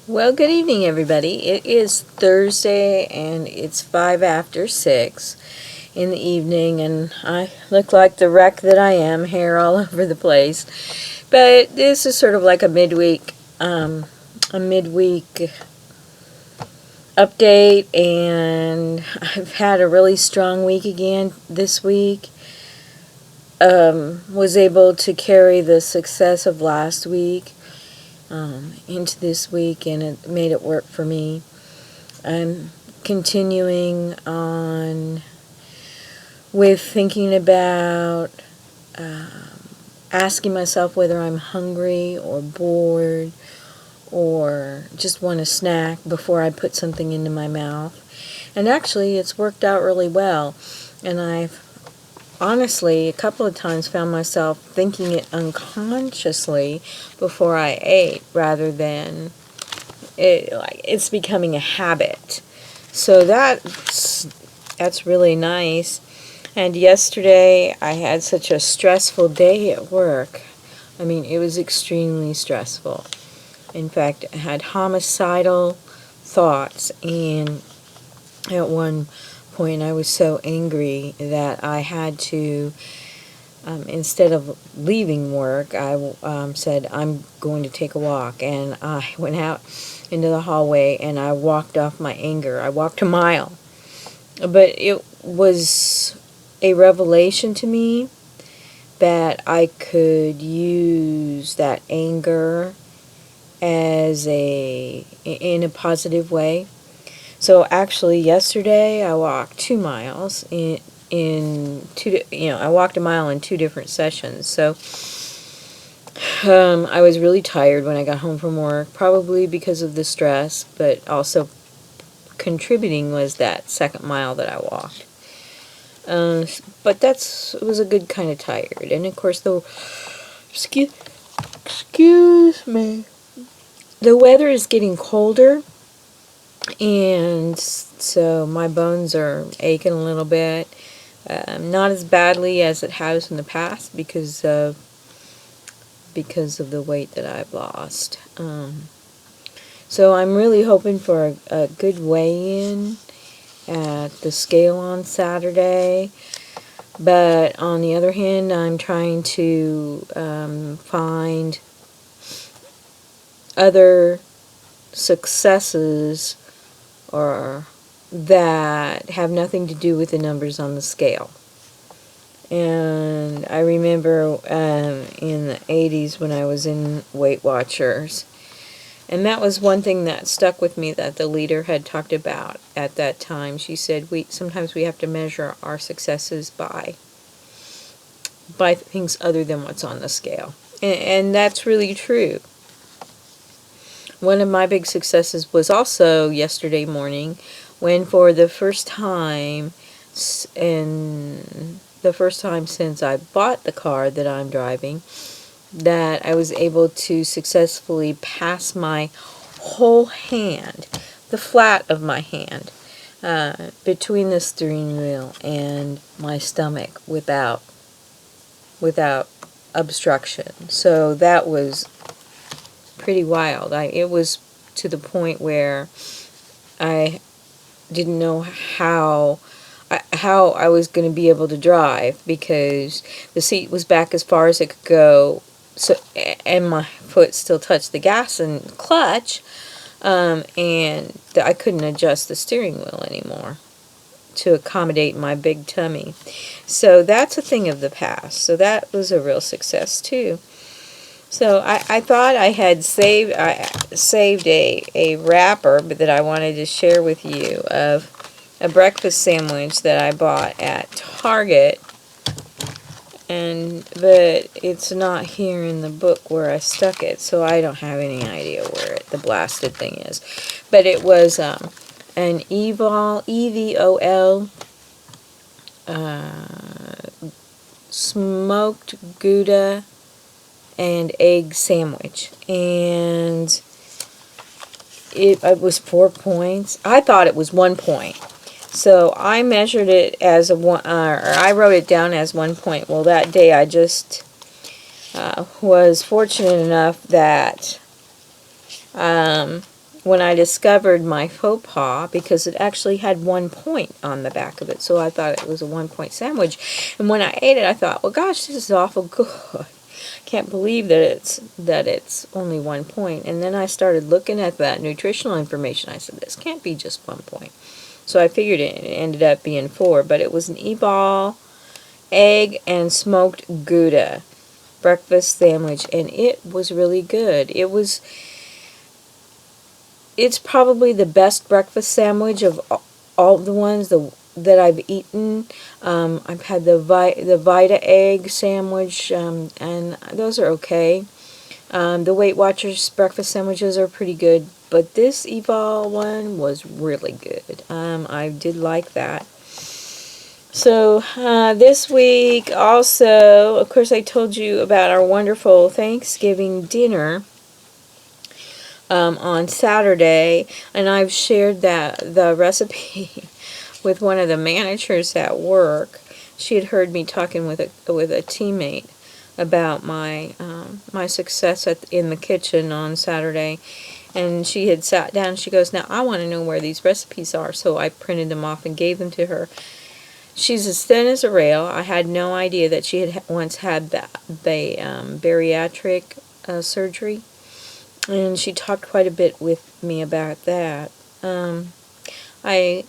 Well, good evening, everybody. It is Thursday, and it's 5 after 6 in the evening, and I look like the wreck that I am, hair all over the place. But this is sort of like a midweek update, and I've had a really strong week again this week. Was able to carry the success of last week into this week, and it made it work for me. I'm continuing on with thinking about asking myself whether I'm hungry or bored or just want a snack before I put something into my mouth. And actually, it's worked out really well. And I've honestly a couple of times found myself thinking it unconsciously before I ate, rather than it's becoming a habit. So that's really nice. And yesterday I had such a stressful day at work. I mean, it was extremely stressful. In fact, I had homicidal thoughts, and at one point I was so angry that I had to, instead of leaving work, I said, I'm going to take a walk. And I went out into the hallway and I walked off my anger. I walked a mile. But it was a revelation to me that I could use that anger in a positive way. So actually, yesterday I walked 2 miles I walked a mile in 2 different sessions. So I was really tired when I got home from work, probably because of the stress, but also contributing was that second mile that I walked. But it was a good kind of tired. And of course, excuse me, the weather is getting colder, and so my bones are aching a little bit. Not as badly as it has in the past because of the weight that I've lost. So I'm really hoping for a good weigh-in at the scale on Saturday. But on the other hand, I'm trying to find other successes or that have nothing to do with the numbers on the scale. And I remember in the 80s when I was in Weight Watchers, and that was one thing that stuck with me that the leader had talked about at that time. She said, sometimes we have to measure our successes by things other than what's on the scale. And that's really true. One of my big successes was also yesterday morning, when for the first time since I bought the car that I'm driving, that I was able to successfully pass my whole hand, the flat of my hand, between the steering wheel and my stomach without obstruction. So that was pretty wild. It was to the point where I didn't know how I was going to be able to drive, because the seat was back as far as it could go, so, and my foot still touched the gas and clutch, and I couldn't adjust the steering wheel anymore to accommodate my big tummy. So that's a thing of the past. So that was a real success too. So I thought I had saved a wrapper that I wanted to share with you of a breakfast sandwich that I bought at Target, but it's not here in the book where I stuck it, so I don't have any idea where the blasted thing is. But it was an EVOL smoked Gouda and egg sandwich, and it was 4 points. I thought it was 1 point, so I measured it as or I wrote it down as 1 point. Well, that day I just was fortunate enough that when I discovered my faux pas, because it actually had 1 point on the back of it, so I thought it was a 1 point sandwich. And when I ate it, I thought, well, gosh, this is awful good. Can't believe that it's only 1 point. And then I started looking at that nutritional information. I said, this can't be just 1 point. So I figured it ended up being 4, but it was an e-ball, egg, and smoked Gouda breakfast sandwich, and it was really good. It's probably the best breakfast sandwich of all the ones that I've eaten. I've had the Vita egg sandwich, and those are okay. The Weight Watchers breakfast sandwiches are pretty good, but this Evol one was really good. I did like that. So this week also, of course, I told you about our wonderful Thanksgiving dinner on Saturday, and I've shared the recipe with one of the managers at work. She had heard me talking with a teammate about my my success in the kitchen on Saturday, and she had sat down. She goes, "Now I want to know where these recipes are," so I printed them off and gave them to her. She's as thin as a rail. I had no idea that she had once had the bariatric surgery, and she talked quite a bit with me about that. I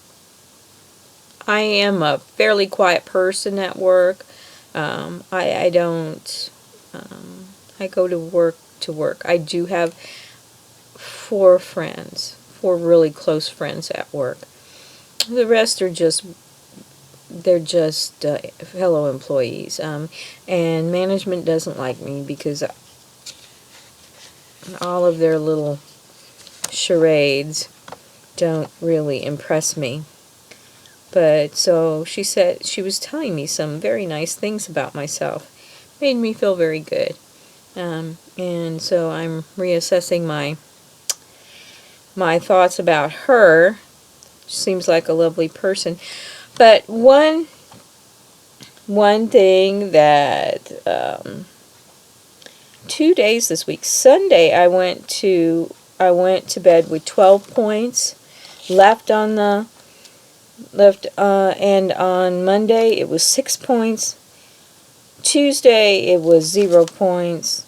am a fairly quiet person at work. I don't. I go to work. I do have 4 friends, 4 really close friends at work. The rest are just fellow employees, and management doesn't like me because all of their little charades don't really impress me. But so she said, she was telling me some very nice things about myself. Made me feel very good. And so I'm reassessing my thoughts about her. She seems like a lovely person. But one thing that 2 days this week. Sunday I went to bed with 12 points left, and on Monday it was 6 points. Tuesday it was 0 points.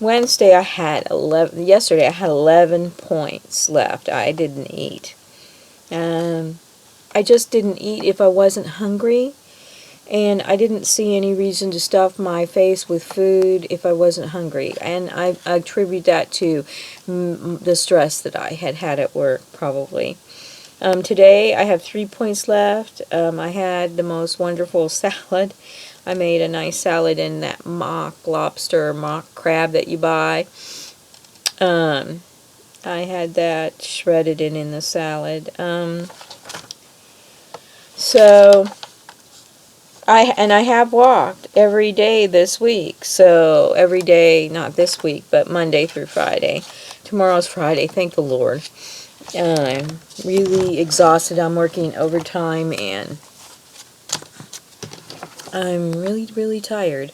Wednesday I had 11. Yesterday I had 11 points left. I didn't eat. I just didn't eat if I wasn't hungry, and I didn't see any reason to stuff my face with food if I wasn't hungry. And I attribute that to the stress that I had at work, probably. Today I have 3 points left. I had the most wonderful salad. I made a nice salad in that mock lobster, mock crab that you buy. I had that shredded in the salad. So I have walked every day this week. So every day, not this week, but Monday through Friday. Tomorrow's Friday, thank the Lord. I'm really exhausted. I'm working overtime, and I'm really, really tired.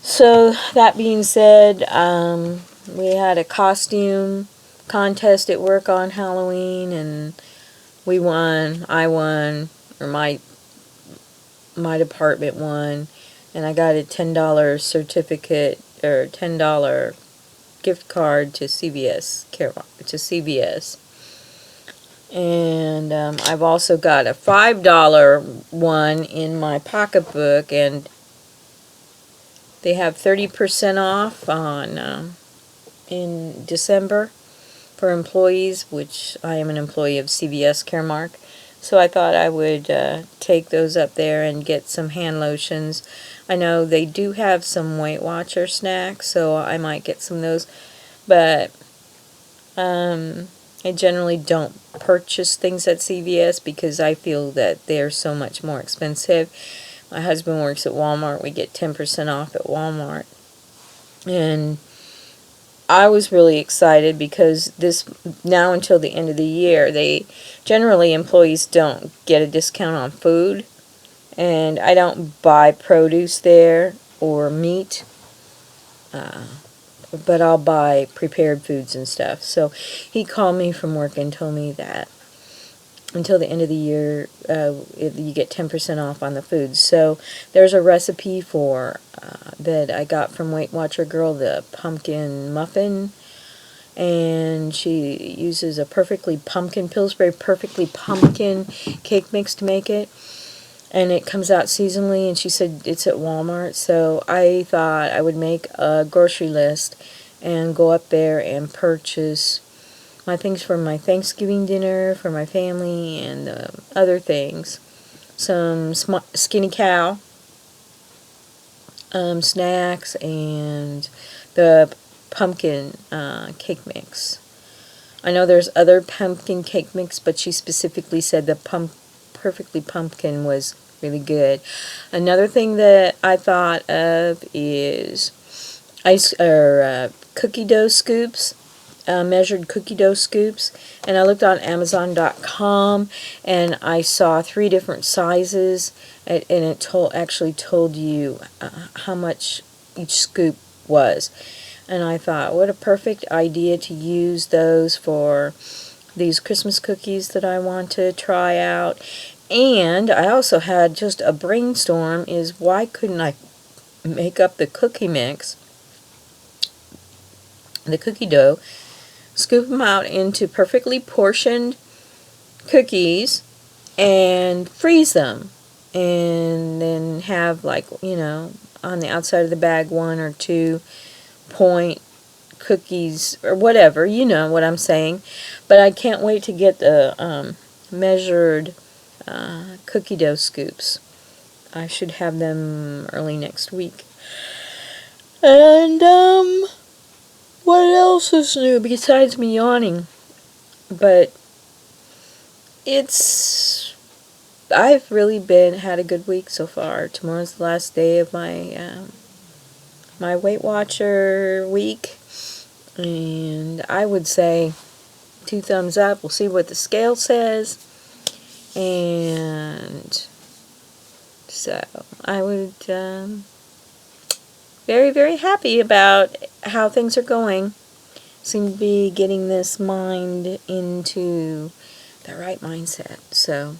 So that being said, we had a costume contest at work on Halloween, and we won. I won, or my department won, and I got a $10 certificate, or $10 gift card to CVS. And I've also got a $5 one in my pocketbook, and they have 30% off on in December for employees, which I am an employee of CVS Caremark. So I thought I would take those up there and get some hand lotions. I know they do have some Weight Watcher snacks, so I might get some of those. But I generally don't purchase things at CVS because I feel that they're so much more expensive. My husband works at Walmart. We get 10% off at Walmart. And I was really excited because now until the end of the year, employees don't get a discount on food, and I don't buy produce there or meat. but I'll buy prepared foods and stuff. So he called me from work and told me that until the end of the year, you get 10% off on the foods. So there's a recipe for that I got from Weight Watcher Girl, the pumpkin muffin, and she uses a Pillsbury perfectly pumpkin cake mix to make it, and it comes out seasonally, and she said it's at Walmart. So I thought I would make a grocery list and go up there and purchase my things for my Thanksgiving dinner for my family, and other things. Some Skinny Cow snacks, and the pumpkin cake mix. I know there's other pumpkin cake mix, but she specifically said the perfectly pumpkin was really good. Another thing that I thought of is cookie dough scoops. Measured cookie dough scoops, and I looked on Amazon.com and I saw 3 different sizes, and it actually told you how much each scoop was. And I thought, what a perfect idea to use those for these Christmas cookies that I want to try out. And I also had just a brainstorm, is why couldn't I make up the cookie mix, the cookie dough, scoop them out into perfectly portioned cookies and freeze them, and then have, like, on the outside of the bag 1 or 2 point cookies or whatever, you know what I'm saying. But I can't wait to get the measured cookie dough scoops. I should have them early next week. And what else is new besides me yawning? But I've really had a good week so far. Tomorrow's the last day of my my Weight Watcher week, and I would say 2 thumbs up. We'll see what the scale says, and so I would very, very happy about how things are going. Seem to be getting this mind into the right mindset. So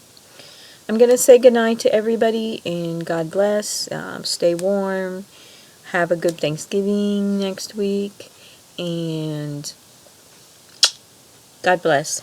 I'm going to say goodnight to everybody, and God bless. Stay warm. Have a good Thanksgiving next week, and God bless.